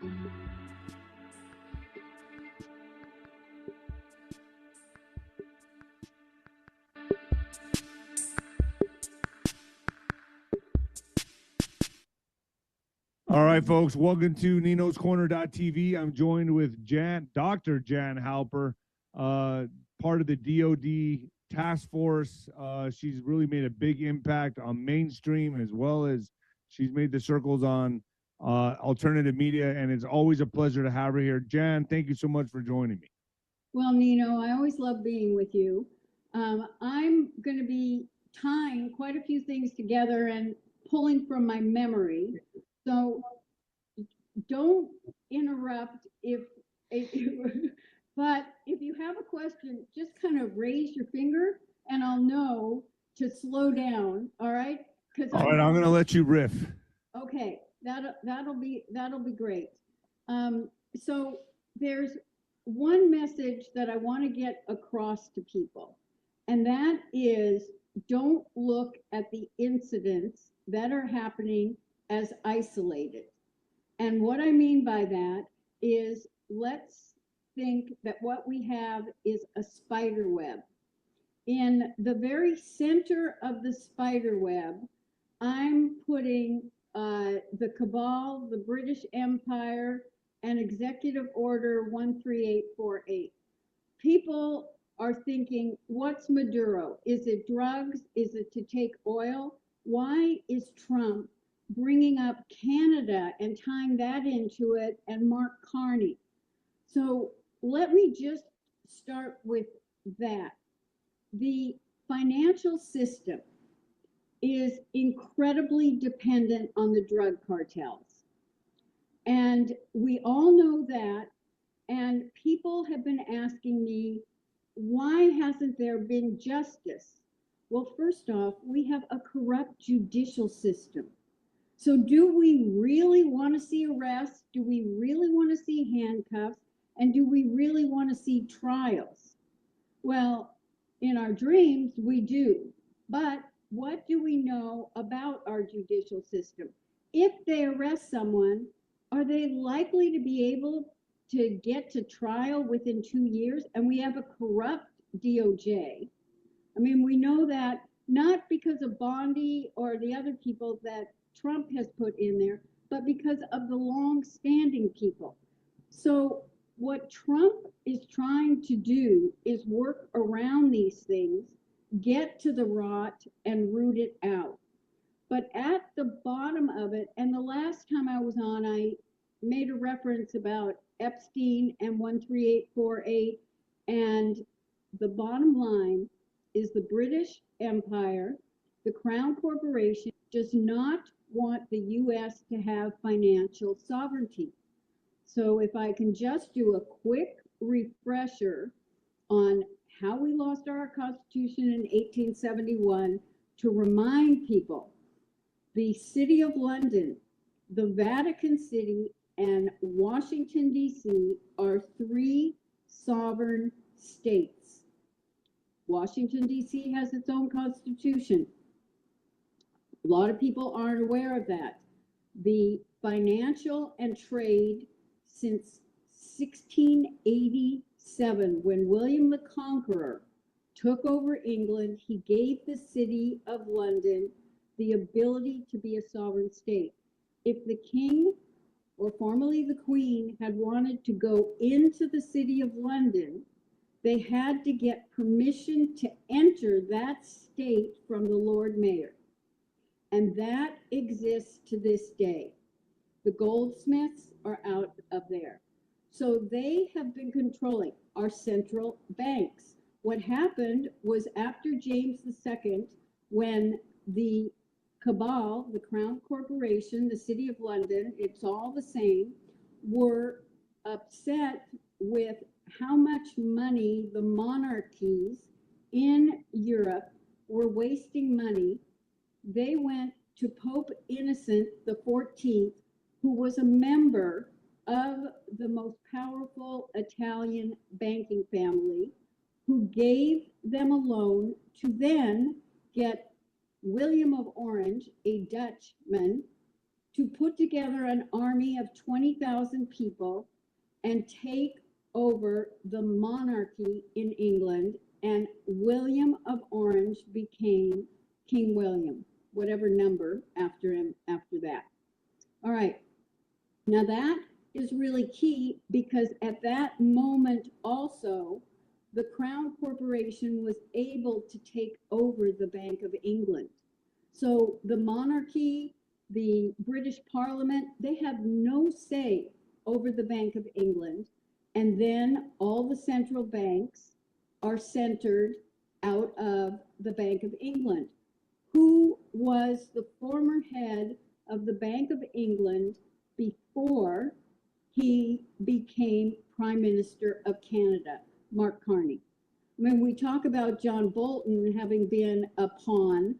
All right, folks, welcome to 𝗬𝗏𝑆corner.tv. I'm joined with Dr. Jan Halper, part of the DOD task force. She's really made a big impact on mainstream, as well as she's made the circles on alternative media, and it's always a pleasure to have her here. Jan, thank you so much for joining me. Well, Nino, I always love being with you. I'm going to be tying quite a few things together and pulling from my memory. So don't interrupt but if you have a question, just kind of raise your finger and I'll know to slow down. All right? All right, I'm going to let you riff. Okay, that'll be great. So there's one message that I want to get across to people, and that is, don't look at the incidents that are happening as isolated. And what I mean by that is, let's think that what we have is a spider web. In the very center of the spider web, I'm putting the cabal, the British Empire, and Executive Order 13848. People are thinking, what's Maduro? Is it drugs? Is it to take oil? Why is Trump bringing up Canada and tying that into it, and Mark Carney? So let me just start with that. The financial system is incredibly dependent on the drug cartels. And we all know that. And people have been asking me, why hasn't there been justice? Well, first off, we have a corrupt judicial system. So do we really want to see arrests? Do we really want to see handcuffs? And do we really want to see trials? Well, in our dreams, we do. But what do we know about our judicial system? If they arrest someone, are they likely to be able to get to trial within 2 years? And we have a corrupt DOJ. I mean, we know that not because of Bondi or the other people that Trump has put in there, but because of the long-standing people. So what Trump is trying to do is work around these things, get to the rot, and root it out. But at the bottom of it, and the last time I was on, I made a reference about Epstein and 13848, and the bottom line is the British Empire, the Crown Corporation, does not want the U.S. to have financial sovereignty. So if I can just do a quick refresher on how we lost our Constitution in 1871 to remind people, the City of London, the Vatican City, and Washington, D.C. are 3 sovereign states. Washington, D.C. has its own constitution. A lot of people aren't aware of that. The financial and trade since 1687, when William the Conqueror took over England, he gave the City of London the ability to be a sovereign state. If the king, or formerly the queen, had wanted to go into the City of London, they had to get permission to enter that state from the Lord Mayor. And that exists to this day. The goldsmiths are out of there. So they have been controlling our central banks. What happened was, after James II, when the cabal, the Crown Corporation, the City of London, it's all the same, were upset with how much money the monarchies in Europe were wasting money, they went to Pope Innocent XIV, who was a member of the most powerful Italian banking family, who gave them a loan to then get William of Orange, a Dutchman, to put together an army of 20,000 people and take over the monarchy in England, and William of Orange became King William, whatever number after him after that. All right, now that is really key, because at that moment also, the Crown Corporation was able to take over the Bank of England. So the monarchy, the British Parliament, they have no say over the Bank of England. And then all the central banks are centered out of the Bank of England. Who was the former head of the Bank of England before he became Prime Minister of Canada? Mark Carney. When we talk about John Bolton having been a pawn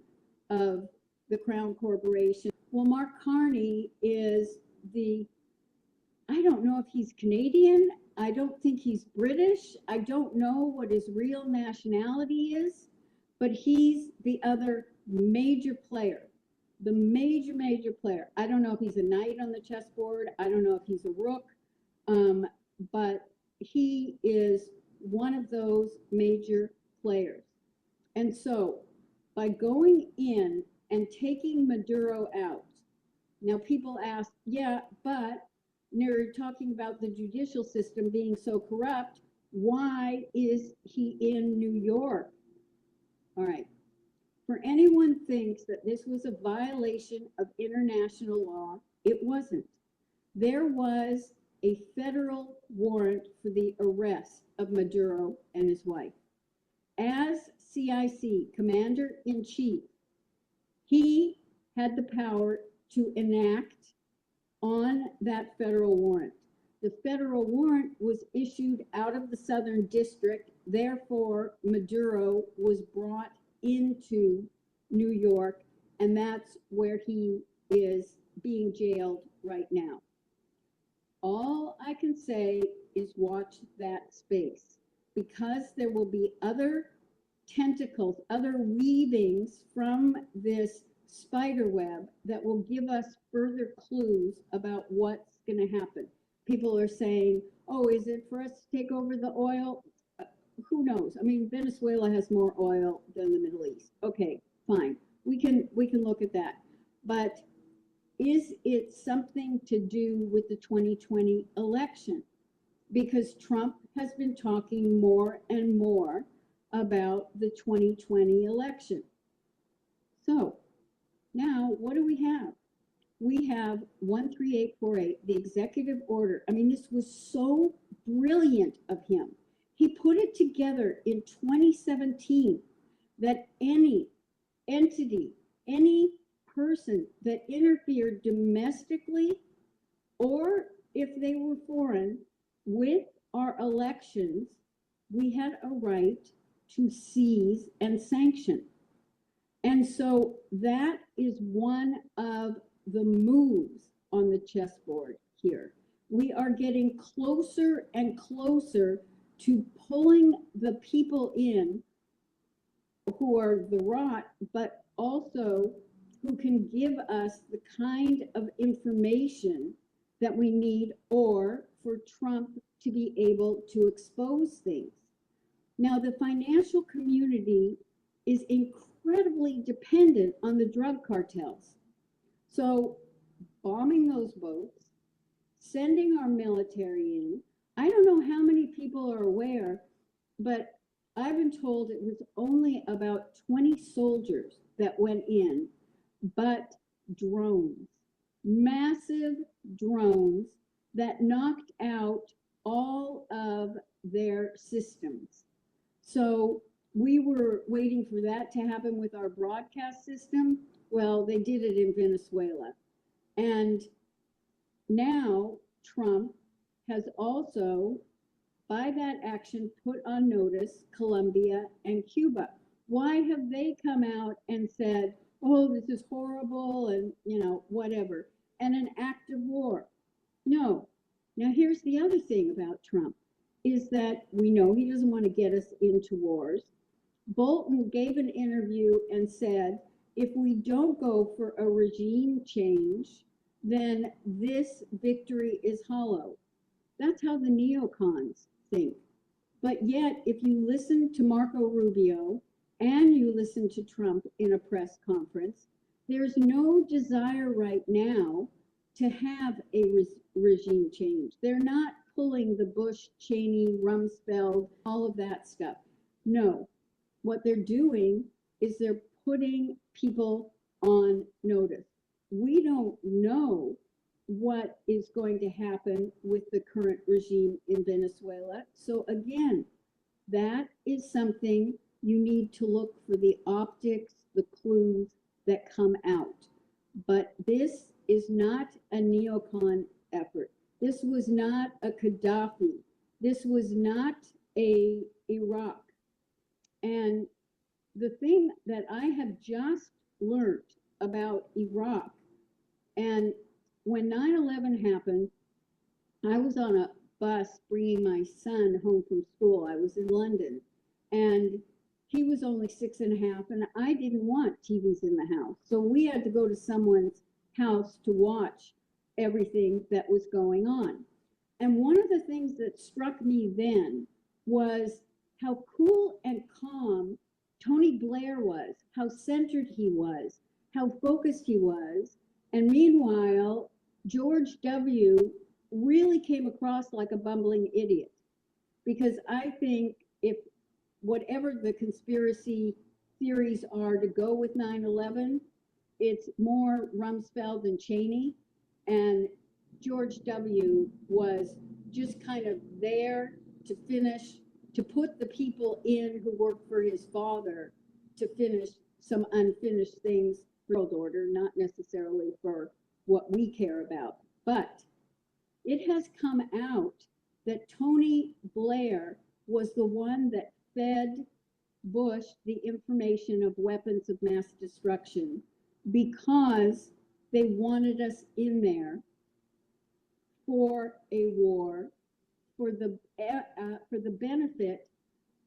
of the Crown Corporation, well, Mark Carney is I don't know if he's Canadian. I don't think he's British. I don't know what his real nationality is, but he's the other major player, the major player. I don't know if he's a knight on the chessboard. I don't know if he's a rook, but he is one of those major players. And so by going in and taking Maduro out, now people ask, yeah, but they're talking about the judicial system being so corrupt. Why is he in New York? All right. For anyone thinks that this was a violation of international law, it wasn't. There was a federal warrant for the arrest of Maduro and his wife. As CIC, Commander-in-Chief, he had the power to enact on that federal warrant. The federal warrant was issued out of the Southern District. Therefore, Maduro was brought into New York, and that's where he is being jailed right now. All I can say is watch that space, because there will be other tentacles, other weavings from this spider web that will give us further clues about what's going to happen. People are saying, oh, is it for us to take over the oil? Who knows? I mean, Venezuela has more oil than the Middle East. Okay, fine. We can look at that. But is it something to do with the 2020 election? Because Trump has been talking more and more about the 2020 election. So now what do we have? We have 13848, the executive order. I mean, this was so brilliant of him. He put it together in 2017 that any entity, any person that interfered domestically, or if they were foreign, with our elections, we had a right to seize and sanction. And so that is one of the moves on the chessboard here. We are getting closer and closer to pulling the people in who are the rot, but also who can give us the kind of information that we need, or for Trump to be able to expose things. Now, the financial community is incredibly dependent on the drug cartels. So bombing those boats, sending our military in, I don't know how many people are aware, but I've been told it was only about 20 soldiers that went in, but drones, massive drones that knocked out all of their systems. So we were waiting for that to happen with our broadcast system. Well, they did it in Venezuela. And now Trump has also, by that action, put on notice Colombia and Cuba. Why have they come out and said, oh, this is horrible and, whatever, and an act of war? No. Now, here's the other thing about Trump, is that we know he doesn't want to get us into wars. Bolton gave an interview and said, if we don't go for a regime change, then this victory is hollow. That's how the neocons think. But yet, if you listen to Marco Rubio and you listen to Trump in a press conference, there's no desire right now to have a regime change. They're not pulling the Bush, Cheney, Rumsfeld, all of that stuff. No, what they're doing is they're putting people on notice. We don't know what is going to happen with the current regime in Venezuela. So again, that is something you need to look for, the optics, the clues that come out. But this is not a neocon effort. This was not a Gaddafi. This was not a Iraq. And the thing that I have just learned about Iraq, and when 9/11 happened, I was on a bus bringing my son home from school. I was in London, and he was only 6.5, and I didn't want TVs in the house. So we had to go to someone's house to watch everything that was going on. And one of the things that struck me then was how cool and calm Tony Blair was, how centered he was, how focused he was. And meanwhile, George W. really came across like a bumbling idiot. Because I think if whatever the conspiracy theories are to go with 9/11, it's more Rumsfeld and Cheney, and George W. was just kind of there to finish, to put the people in who worked for his father to finish some unfinished things for world order, not necessarily for what we care about. But it has come out that Tony Blair was the one that fed Bush the information of weapons of mass destruction because they wanted us in there for a war for the benefit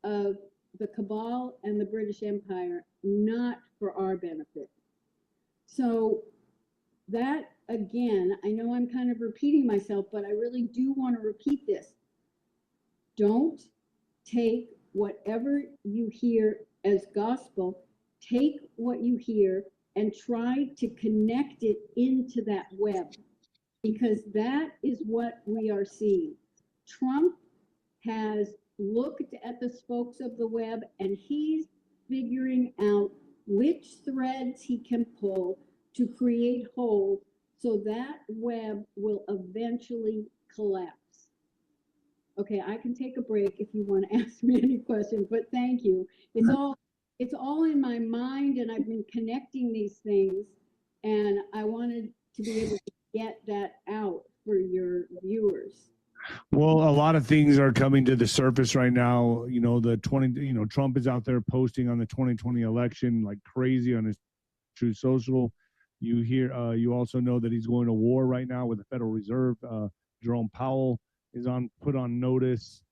of the cabal and the British Empire, not for our benefit. So that, again, I know I'm kind of repeating myself, but I really do want to repeat this. Don't take whatever you hear as gospel, take what you hear and try to connect it into that web, because that is what we are seeing. Trump has looked at the spokes of the web and he's figuring out which threads he can pull to create holes so that web will eventually collapse. Okay, I can take a break if you want to ask me any questions, but thank you. It's all in my mind, and I've been connecting these things, and I wanted to be able to get that out for your viewers. Well, a lot of things are coming to the surface right now. Trump is out there posting on the 2020 election like crazy on his Truth Social. You also know that he's going to war right now with the Federal Reserve. Jerome Powell is put on notice.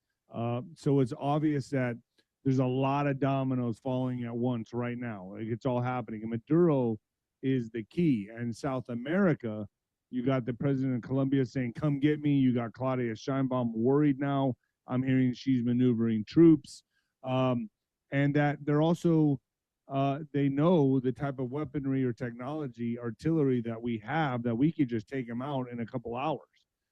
So it's obvious that there's a lot of dominoes falling at once right now. Like, it's all happening. And Maduro is the key. And South America, you got the president of Colombia saying, come get me. You got 𝗬𝗂𝗂 worried now. I'm hearing she's maneuvering troops. And that they're also, they know the type of weaponry or technology, artillery that we have, that we could just take them out in a couple hours.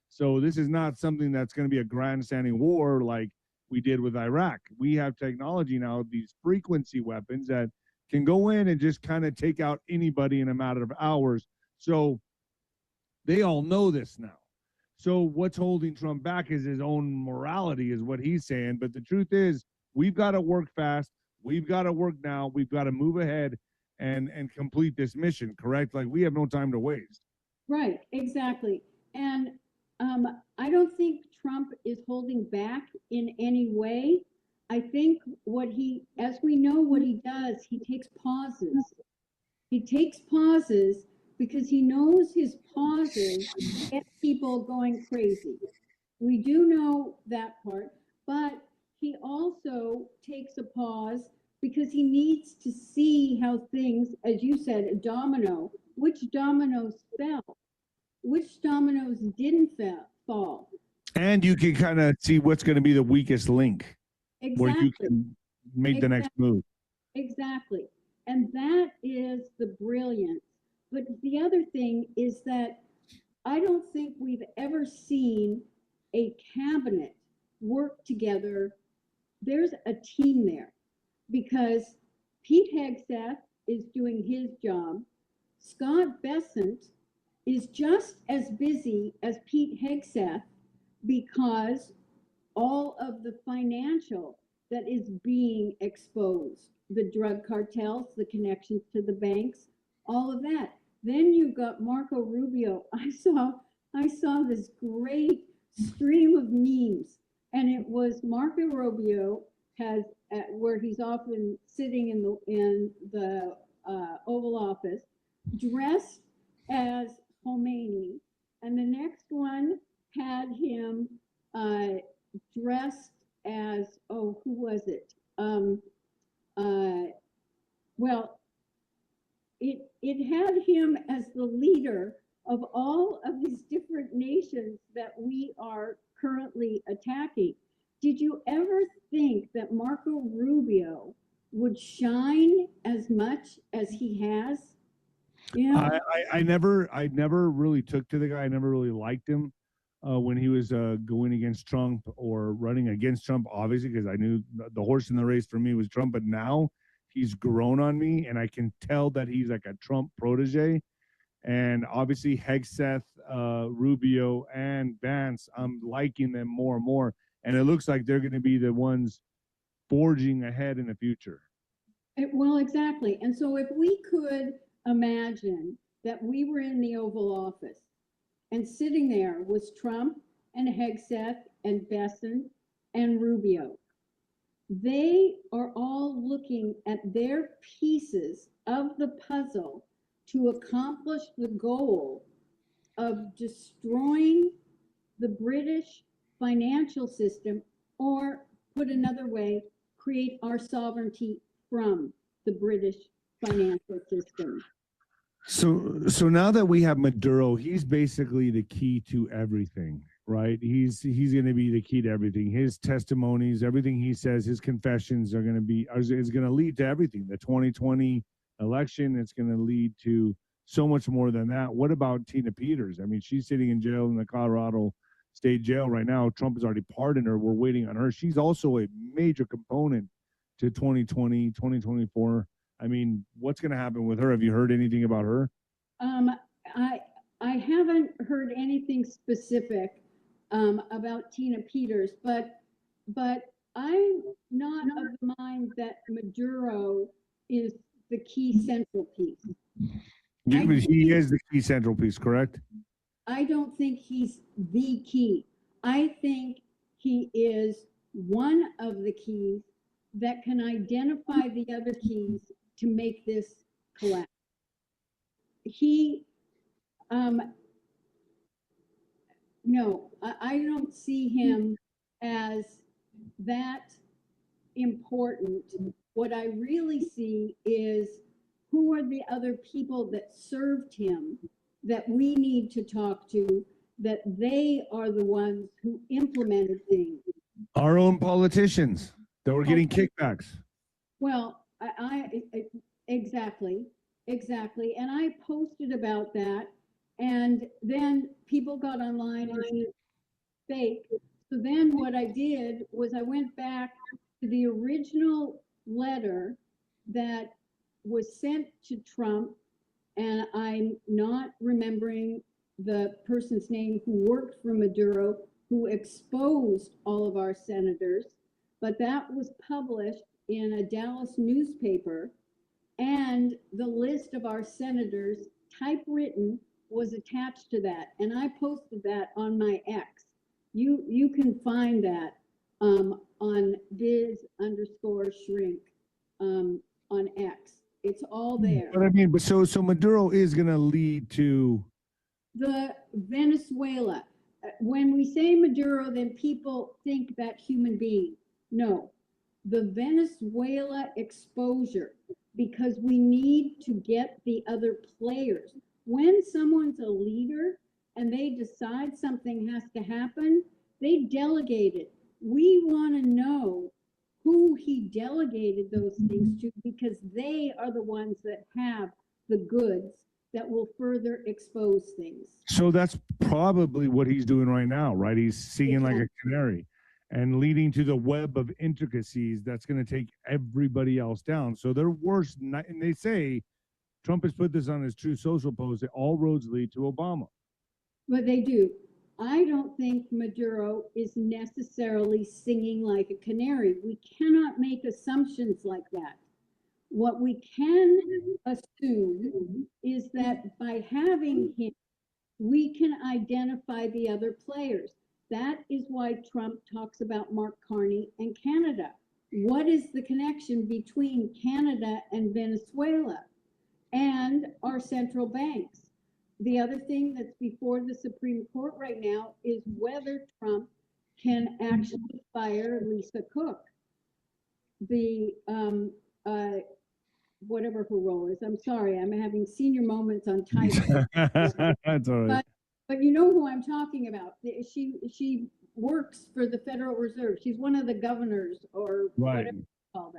So this is not something that's going to be a grandstanding war like we did with Iraq. We have technology now, these frequency weapons that can go in and just kind of take out anybody in a matter of hours. So they all know this now. So what's holding Trump back is his own morality, is what he's saying. But the truth is, we've got to work fast. We've got to work now. We've got to move ahead and complete this mission, correct? Like, we have no time to waste. Right, exactly. And I don't think Trump is holding back in any way. I think as we know what he does, he takes pauses. He takes pauses because he knows his pauses get people going crazy. We do know that part, but he also takes a pause because he needs to see how things, as you said, a domino, which dominoes fell. which dominoes didn't fall. And you can kind of see what's going to be the weakest link where you Exactly. can make the next move. Exactly. And that is the brilliance. But the other thing is that I don't think we've ever seen a cabinet work together. There's a team there because Pete Hegseth is doing his job. Scott Bessent is just as busy as Pete Hegseth because all of the financial that is being exposed, the drug cartels, the connections to the banks, all of that. Then you've got Marco Rubio. I saw this great stream of memes, and it was Marco Rubio has where he's often sitting in the Oval Office, dressed as Khomeini, and the next one had him dressed as, oh, who was it? Well, it had him as the leader of all of these different nations that we are currently attacking. Did you ever think that Marco Rubio would shine as much as he has? You know? I never really took to the guy. I never really liked him when he was going against Trump or running against Trump, obviously, because I knew the horse in the race for me was Trump. But now he's grown on me, and I can tell that he's like a Trump protege. And obviously, Hegseth, Rubio, and Vance, I'm liking them more and more. And it looks like they're going to be the ones forging ahead in the future. Well, exactly. And so if we could imagine that we were in the Oval Office and sitting there was Trump and Hegseth and Bessent and Rubio, they are all looking at their pieces of the puzzle to accomplish the goal of destroying the British financial system, or put another way, create our sovereignty from the British financial system. So now that we have Maduro, he's basically the key to everything, right? He's going to be the key to everything. His testimonies, everything he says, his confessions are going to be is going to lead to everything. The 2020 election, it's going to lead to so much more than that. What about Tina Peters? I mean, she's sitting in jail in the Colorado State Jail right now. Trump has already pardoned her. We're waiting on her. She's also a major component to 2020, 2024. I mean, what's going to happen with her? Have you heard anything about her? I haven't heard anything specific about Tina Peters, but I'm not of the mind that Maduro is the key central piece. He is the key central piece, correct? I don't think he's the key. I think he is one of the keys that can identify the other keys to make this collapse. No, I don't see him as that important. What I really see is who are the other people that served him that we need to talk to, that they are the ones who implemented things. Our own politicians that were getting kickbacks. Well, exactly. And I posted about that, and then people got online and said fake. So then what I did was I went back to the original letter that was sent to Trump, and I'm not remembering the person's name who worked for Maduro, who exposed all of our senators, but that was published in a Dallas newspaper, and the list of our senators typewritten was attached to that, and I posted that on my X. You can find that on 𝗵𝗶𝗱𝗏 on X. It's all there. But I mean, but so Maduro is going to lead to the Venezuela. When we say Maduro, then people think that human being. No, the Venezuela exposure, because we need to get the other players. When someone's a leader, and they decide something has to happen, they delegate it. We want to know who he delegated those things to, because they are the ones that have the goods that will further expose things. So that's probably what he's doing right now, right? He's singing like a canary and leading to the web of intricacies that's going to take everybody else down. So they're worse. And they say, Trump has put this on his Truth Social post, that all roads lead to Obama. But they do. I don't think Maduro is necessarily singing like a canary. We cannot make assumptions like that. What we can assume is that by having him, we can identify the other players. That is why Trump talks about Mark Carney and Canada. What is the connection between Canada and Venezuela and our central banks? The other thing that's before the Supreme Court right now is whether Trump can actually fire 𝗬𝗎𝗂𝗁, the whatever her role is. I'm sorry, I'm having senior moments on titles. That's all right. But you know who I'm talking about. She works for the Federal Reserve. She's one of the governors, or whatever you call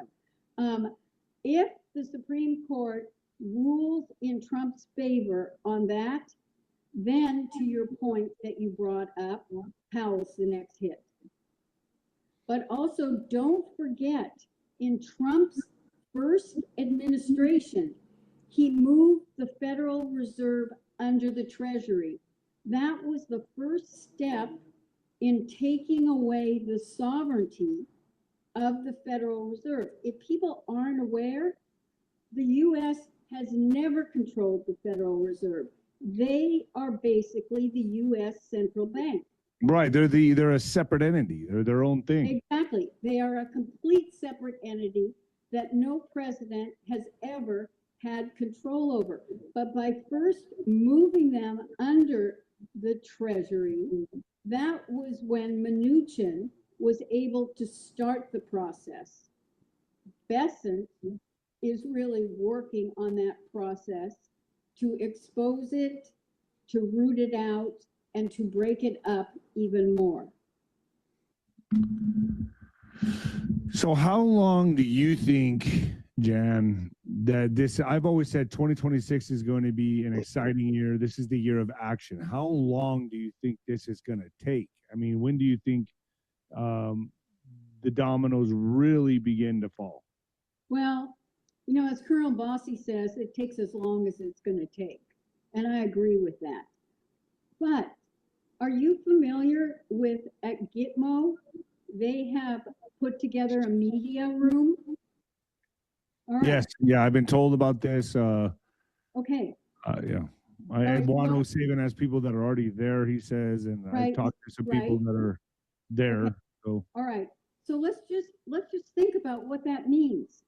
them. If the Supreme Court rules in Trump's favor on that, then to your point that you brought up, Powell's the next hit. But also don't forget, in Trump's first administration, he moved the Federal Reserve under the Treasury. That was the first step in taking away the sovereignty of the Federal Reserve. If people aren't aware, the U.S. has never controlled the Federal Reserve. They are basically the U.S. central bank. Right. They're a separate entity. They're their own thing. Exactly. They are a complete separate entity that no president has ever had control over. But by first moving them under the Treasury, that was when Mnuchin was able to start the process. Bessent is really working on that process to expose it, to root it out, and to break it up even more. So how long do you think, Jan, that this, I've always said 2026 is going to be an exciting year. This is the year of action. How long do you think this is going to take? I mean, when do you think the dominoes really begin to fall? Well, you know, as Colonel 𝗏𝗏𝗶𝗹 says, it takes as long as it's going to take. And I agree with that. But are you familiar with, at Gitmo, they have put together a media room? All right. Yes. Yeah, I've been told about this. Okay. Yeah. 𝗏𝗏𝗶𝗏 has people that are already there, he says, and I've talked to some people that are there. Okay. So all right. So let's just think about what that means.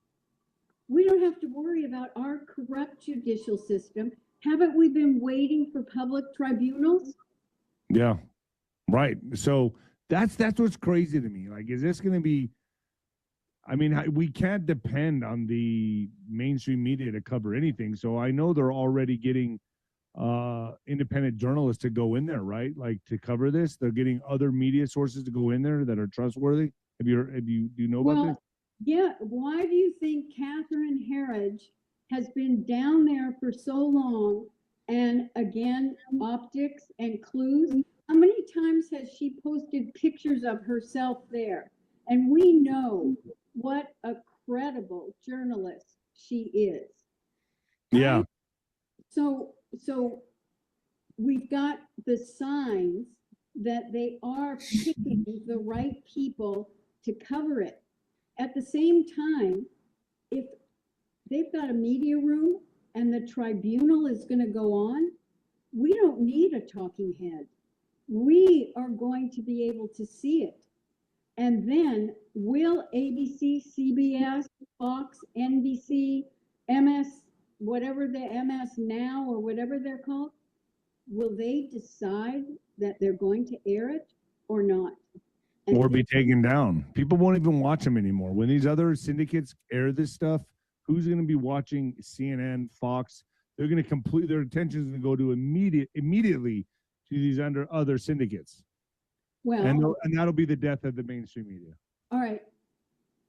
We don't have to worry about our corrupt judicial system. Haven't we been waiting for public tribunals? Yeah. Right. So that's what's crazy to me. Like, is this going to be, I mean, we can't depend on the mainstream media to cover anything. So I know they're already getting independent journalists to go in there, right? Like, to cover this. They're getting other media sources to go in there that are trustworthy. Do you know about this? Yeah. Why do you think Catherine Herridge has been down there for so long? And again, optics and clues. How many times has she posted pictures of herself there? And we know what a credible journalist she is. Yeah. So we've got the signs that they are picking the right people to cover it. At the same time, if they've got a media room and the tribunal is going to go on, we don't need a talking head. We are going to be able to see it. And then will ABC, CBS, Fox, NBC, MS, whatever the MS Now or whatever they're called, will they decide that they're going to air it or not? Or be taken down. People won't even watch them anymore. When these other syndicates air this stuff, who's going to be watching CNN, Fox? They're going to their attention is going to go to immediately to these other syndicates. Well, And that'll be the death of the mainstream media. all right.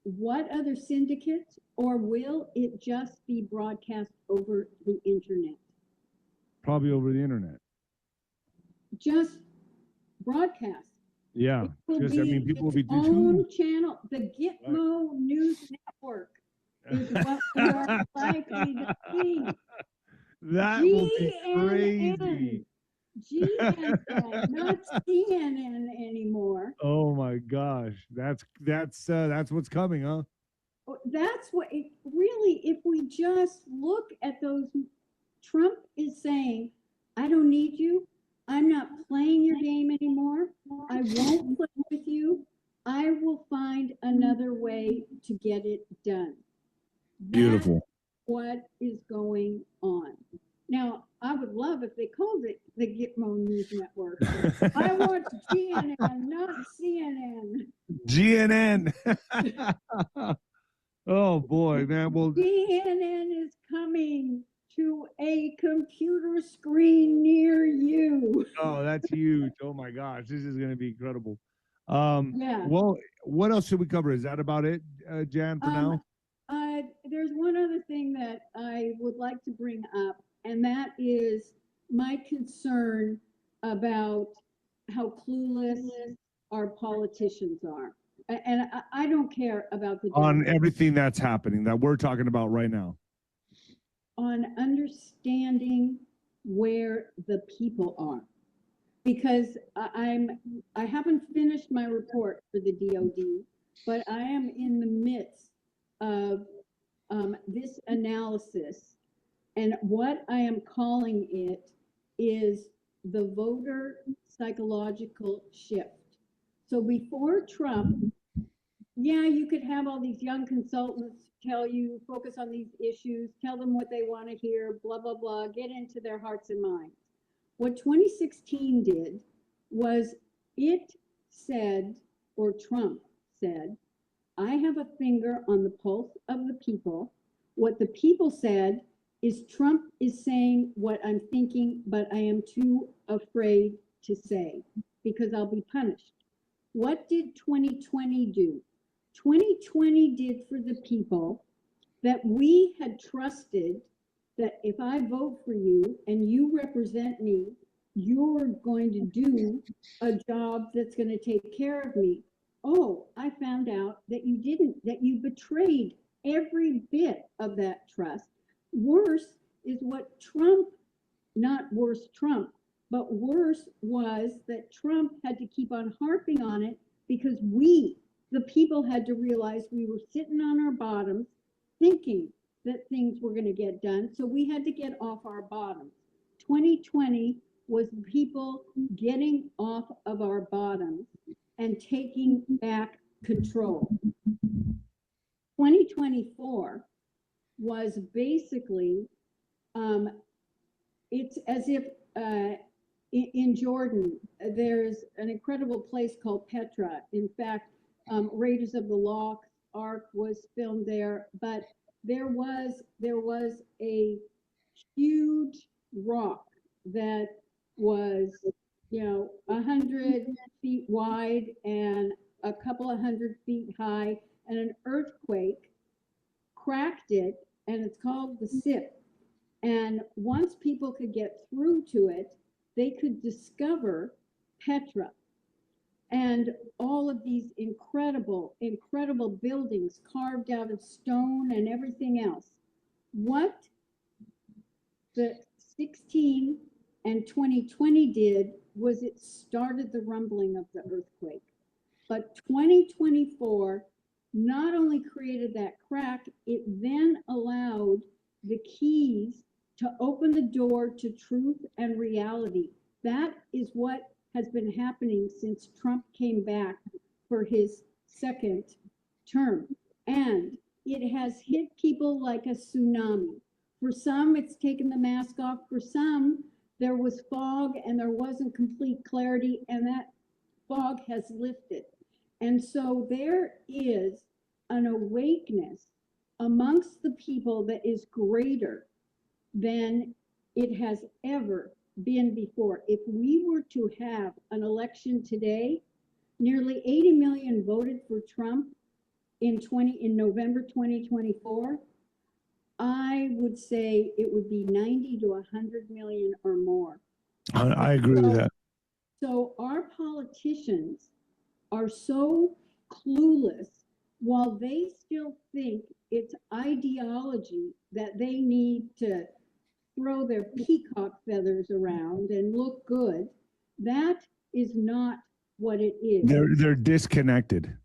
What other syndicates, or will it just be broadcast over the internet? Probably over the internet. Just broadcast. Yeah. It Just, I mean, people will be own channel. The Gitmo News Network is what we are likely to see. That will be crazy. GNN, not CNN anymore. Oh my gosh, that's what's coming, huh? That's what it really. If we just look at those, Trump is saying, "I don't need you. I'm not playing your game anymore. I won't play with you. I will find another way to get it done." Beautiful. That's what is going on. Now, I would love if they called it the Gitmo News Network. I want GNN, not CNN. GNN. Oh boy, man. Well, GNN is coming to a computer screen near you. Oh, that's huge. Oh my gosh, this is going to be incredible. Yeah. Well, what else should we cover? Is that about it, Jan, for now? There's one other thing that I would like to bring up, and that is my concern about how clueless our politicians are. And I don't care about the On everything that's happening that we're talking about right now. On understanding where the people are. Because I haven't finished my report for the DOD, but I am in the midst of this analysis, and what I am calling it is the voter psychological shift. So before Trump, yeah, you could have all these young consultants tell you, focus on these issues, tell them what they want to hear, blah, blah, blah, get into their hearts and minds. What 2016 did was it said, or Trump said, I have a finger on the pulse of the people. What the people said is Trump is saying what I'm thinking, but I am too afraid to say because I'll be punished. What did 2020 do? 2020 did for the people that we had trusted that if I vote for you and you represent me, you're going to do a job that's going to take care of me. Oh, I found out that you didn't, that you betrayed every bit of that trust. Worse is what Trump, not worse Trump, but worse was that Trump had to keep on harping on it because we, the people, had to realize we were sitting on our bottoms thinking that things were going to get done. So we had to get off our bottoms. 2020 was people getting off of our bottoms and taking back control. 2024 was basically, it's as if in Jordan, there's an incredible place called Petra. In fact, Raiders of the Lost Ark was filmed there, but there was a huge rock that was, 100 feet wide and a couple of 100 feet high, and an earthquake cracked it, and it's called the 𝗬𝗵𝗶𝗹. And once people could get through to it, they could discover Petra and all of these incredible, incredible buildings carved out of stone and everything else. What the 16 and 2020 did was it started the rumbling of the earthquake. But 2024 not only created that crack, it then allowed the keys to open the door to truth and reality. That is what has been happening since Trump came back for his second term. And it has hit people like a tsunami. For some, it's taken the mask off. For some, there was fog and there wasn't complete clarity, and that fog has lifted. And so there is an awakeness amongst the people that is greater than it has ever been before. If we were to have an election today, nearly 80 million voted for Trump in November 2024. I would say it would be 90 to 100 million or more. I agree with that. So our politicians are so clueless, while they still think it's ideology that they need to throw their peacock feathers around and look good. That is not what it is. They're disconnected.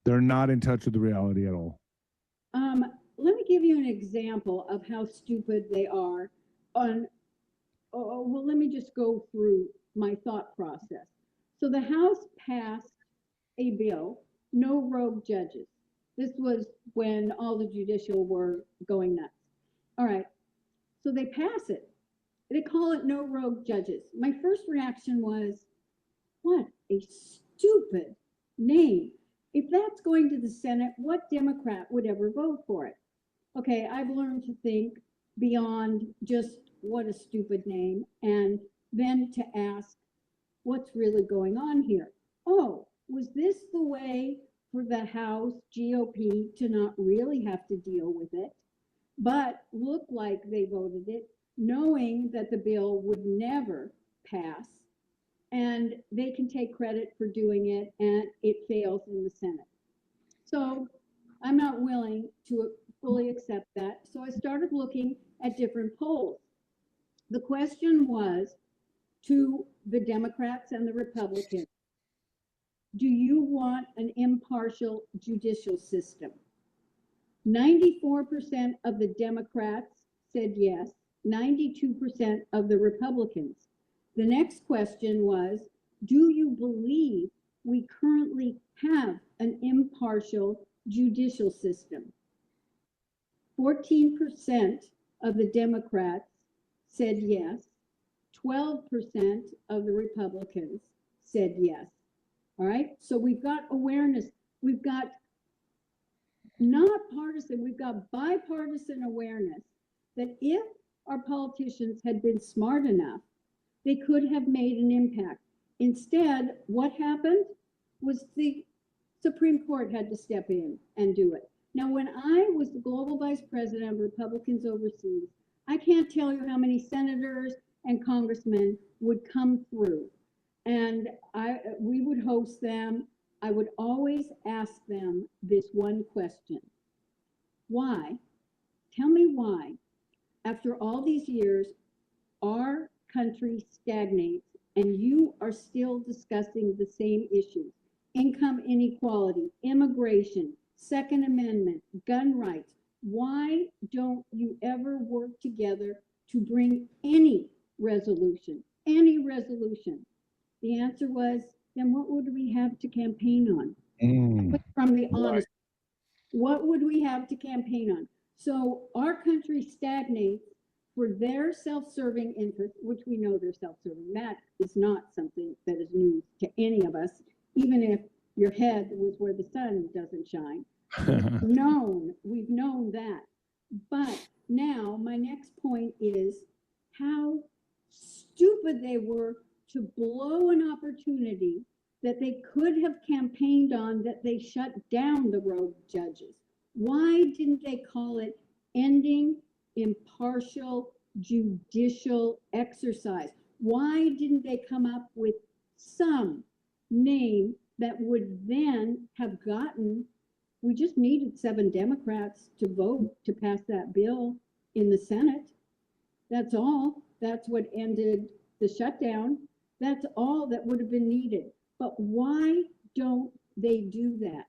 They're not in touch with the reality at all. Let me give you an example of how stupid they are. Well, let me just go through my thought process. So the House passed a bill, no rogue judges. This was when all the judicial were going nuts. All right, so they pass it. They call it no rogue judges. My first reaction was, what a stupid name. If that's going to the Senate, what Democrat would ever vote for it? Okay, I've learned to think beyond just what a stupid name, and then to ask, what's really going on here? Oh, was this the way for the House GOP to not really have to deal with it, but look like they voted it, knowing that the bill would never pass, and they can take credit for doing it, and it fails in the Senate? So I'm not willing to fully accept that. So I started looking at different polls. The question was to the Democrats and the Republicans, do you want an impartial judicial system? 94% of the Democrats said yes, 92% of the Republicans. The next question was, do you believe we currently have an impartial judicial system? 14% of the Democrats said yes, 12% of the Republicans said yes. All right, so we've got awareness. We've got not partisan, we've got bipartisan awareness that if our politicians had been smart enough, they could have made an impact. Instead, what happened was the Supreme Court had to step in and do it. Now, when I was the global vice president of Republicans overseas, I can't tell you how many senators and congressmen would come through, and we would host them. I would always ask them this one question: why? Tell me why, after all these years, our country stagnates and you are still discussing the same issues: income inequality, immigration, Second Amendment, gun rights. Why don't you ever work together to bring any resolution? Any resolution? The answer was, then what would we have to campaign on? From the honest, what would we have to campaign on? So our country stagnates for their self-serving interests, which we know they're self-serving. That is not something that is news to any of us, even if your head was where the sun doesn't shine. We've known that. But now my next point is how stupid they were to blow an opportunity that they could have campaigned on, that they shut down the rogue judges. Why didn't they call it ending impartial judicial exercise? Why didn't they come up with some name that would then have gotten, we just needed 7 Democrats to vote to pass that bill in the Senate. That's all. That's what ended the shutdown. That's all that would have been needed. But why don't they do that?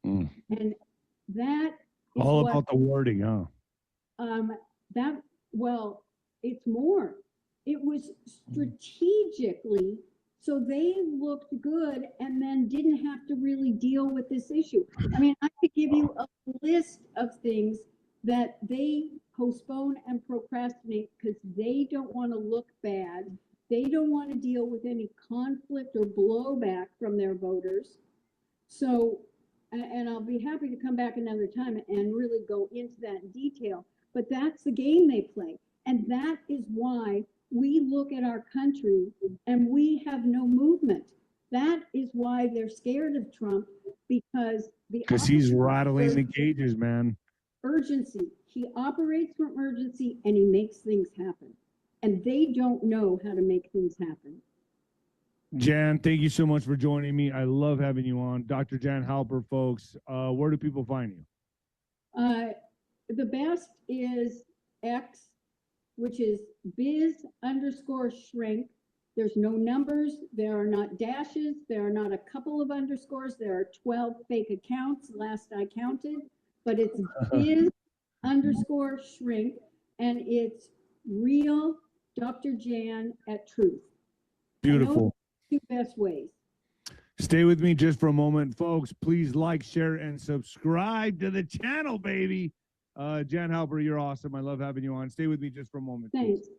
And that is all about the wording, huh? Well, it's more. It was strategically, so they looked good and then didn't have to really deal with this issue. I mean, I could give you a list of things that they postpone and procrastinate because they don't want to look bad. They don't want to deal with any conflict or blowback from their voters. So, and I'll be happy to come back another time and really go into that in detail, but that's the game they play. And that is why we look at our country and we have no movement. That is why they're scared of Trump, because he's rattling the cages, man. Urgency. He operates from urgency and he makes things happen. And they don't know how to make things happen. Jan, thank you so much for joining me. I love having you on. Dr. Jan Halper, folks. Where do people find you? The best is X, which is biz_shrink. There's no numbers. There are not dashes. There are not a couple of underscores. There are 12 fake accounts, last I counted. But it's biz_shrink, and it's real Dr. Jan at Truth. Beautiful. Two best ways. Stay with me just for a moment, folks. Please like, share, and subscribe to the channel, baby. Jan Halper, you're awesome. I love having you on. Stay with me just for a moment. Thanks. Please.